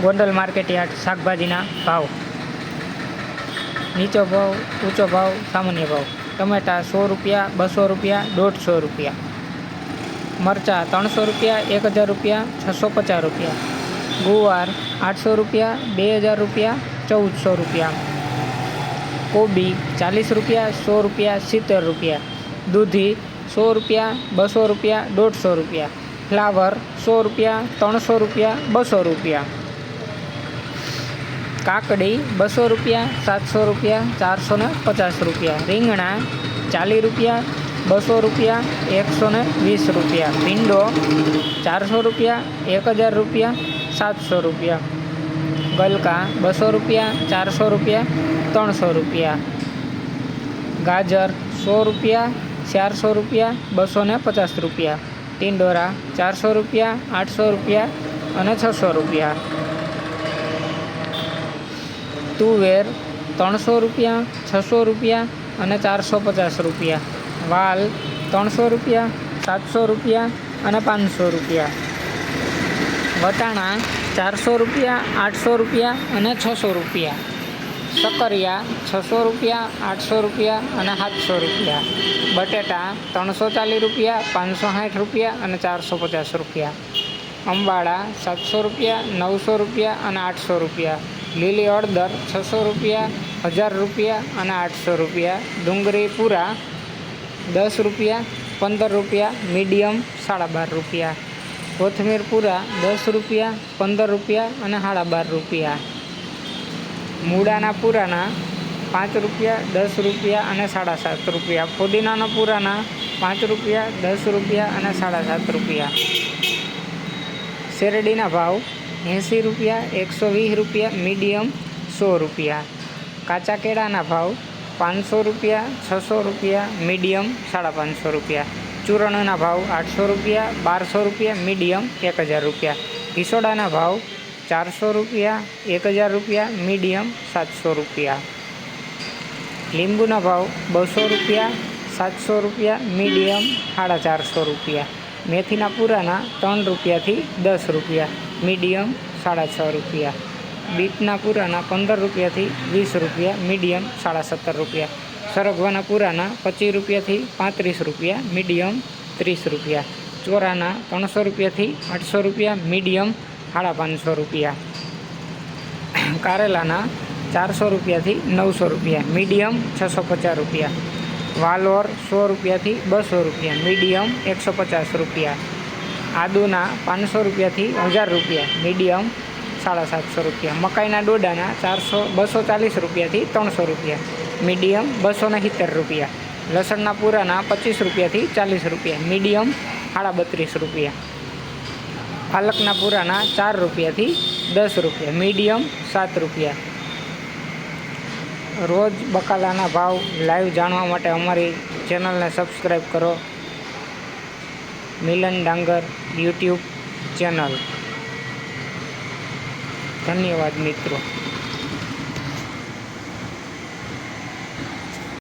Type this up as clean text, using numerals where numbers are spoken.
Gondal market yard શાકભાજીના ભાવ. નીચો ભાવ, ઊંચો ભાવ, સામાન્ય ભાવ. ટમેટા 100 રૂપિયા, 200 રૂપિયા, 150 રૂપિયા. મરચાં 300 રૂપિયા, 1000 રૂપિયા, 650 રૂપિયા. ગુવાર 800 રૂપિયા, 2000 રૂપિયા, 1400 રૂપિયા. કોબી 40 રૂપિયા, 100 રૂપિયા, 70 રૂપિયા. દૂધી 100 રૂપિયા, 200 રૂપિયા, 150 રૂપિયા. ફ્લાવર 100 રૂપિયા, 300 રૂપિયા, 200 રૂપિયા. કાકડી 200 રૂપિયા, 700 રૂપિયા, 450 રૂપિયા. રીંગણા 40 રૂપિયા, 200 રૂપિયા, 120 રૂપિયા. ભીંડો 400 રૂપિયા, 1000 રૂપિયા, 700 રૂપિયા. ગલકા 200 રૂપિયા, 400 રૂપિયા, 300 રૂપિયા. ગાજર 100 રૂપિયા, 400 રૂપિયા, 250 રૂપિયા. ટિંડોરા 400 રૂપિયા, 800 રૂપિયા અને 600 રૂપિયા. તુવેર 300 રૂપિયા, 600 રૂપિયા અને 450 રૂપિયા. વાલ 300 રૂપિયા, 700 રૂપિયા અને 500 રૂપિયા. વટાણા 400 રૂપિયા, 800 રૂપિયા અને 600 રૂપિયા. સક્કરિયા 600 રૂપિયા, 800 રૂપિયા અને 700 રૂપિયા. બટેટા 340 રૂપિયા, 560 રૂપિયા અને 450 રૂપિયા. અંબાડા 700 રૂપિયા, 900 રૂપિયા અને 800 રૂપિયા. લીલી હળદર 600 રૂપિયા, 1000 રૂપિયા અને 800 રૂપિયા. ડુંગળી પૂરા 10 રૂપિયા, 15 રૂપિયા, મીડિયમ 12.5 રૂપિયા. કોથમીર પૂરા 10 રૂપિયા, 15 રૂપિયા અને 12.5 રૂપિયા. મૂળાના પૂરાના 5 રૂપિયા, 10 રૂપિયા અને 7.5 રૂપિયા. ફુદીનાના પૂરાના 5 રૂપિયા, 10 રૂપિયા અને 7.5 રૂપિયા. શેરડીના ભાવ 80 રૂપિયા, 120 રૂપિયા, મીડિયમ 100 રૂપિયા. કાચા કેળાના ભાવ 500 રૂપિયા, 600 રૂપિયા, મીડિયમ 550 રૂપિયા. ચૂરણના ભાવ 800 રૂપિયા, 1200 રૂપિયા, મીડિયમ 1000 રૂપિયા. હિસોડાના ભાવ 400 રૂપિયા, 1000 રૂપિયા, મીડિયમ 700 રૂપિયા. લીંબુના ભાવ 200 રૂપિયા, 700 રૂપિયા, મીડિયમ 450 રૂપિયા. મેથીના પૂરાના 3 રૂપિયાથી 10 રૂપિયા, મીડિયમ 6.5 રૂપિયા. બીટના પૂરાના 15 રૂપિયાથી 20 રૂપિયા, મીડિયમ 17.5 રૂપિયા. સરગવાના પૂરાના 25 રૂપિયાથી 35 રૂપિયા, મીડિયમ 30 રૂપિયા. ચોરાના 300 રૂપિયાથી 800 રૂપિયા, મીડિયમ 550 રૂપિયા. કારેલાના 400 રૂપિયાથી 900 રૂપિયા, મીડિયમ 650 રૂપિયા. વાલોર 100 રૂપિયાથી 200 રૂપિયા, મીડિયમ 150 રૂપિયા. આદુના 500 રૂપિયાથી 1000 રૂપિયા, મીડિયમ 750 રૂપિયા. મકાઈના ડોડાના 240 રૂપિયાથી 300 રૂપિયા, મીડિયમ 270 રૂપિયા. લસણના પૂરાના 25 રૂપિયાથી 40 રૂપિયા, મીડિયમ 32 રૂપિયા. પાલકના પૂરાના 4 રૂપિયાથી 10 રૂપિયા, મીડિયમ 7 રૂપિયા. રોજ બકાલાના ભાવ લાઈવ જાણવા માટે અમારી ચેનલને સબસ્ક્રાઈબ કરો. મિલન ડાંગર યુટ્યુબ ચેનલ. ધન્યવાદ મિત્રો.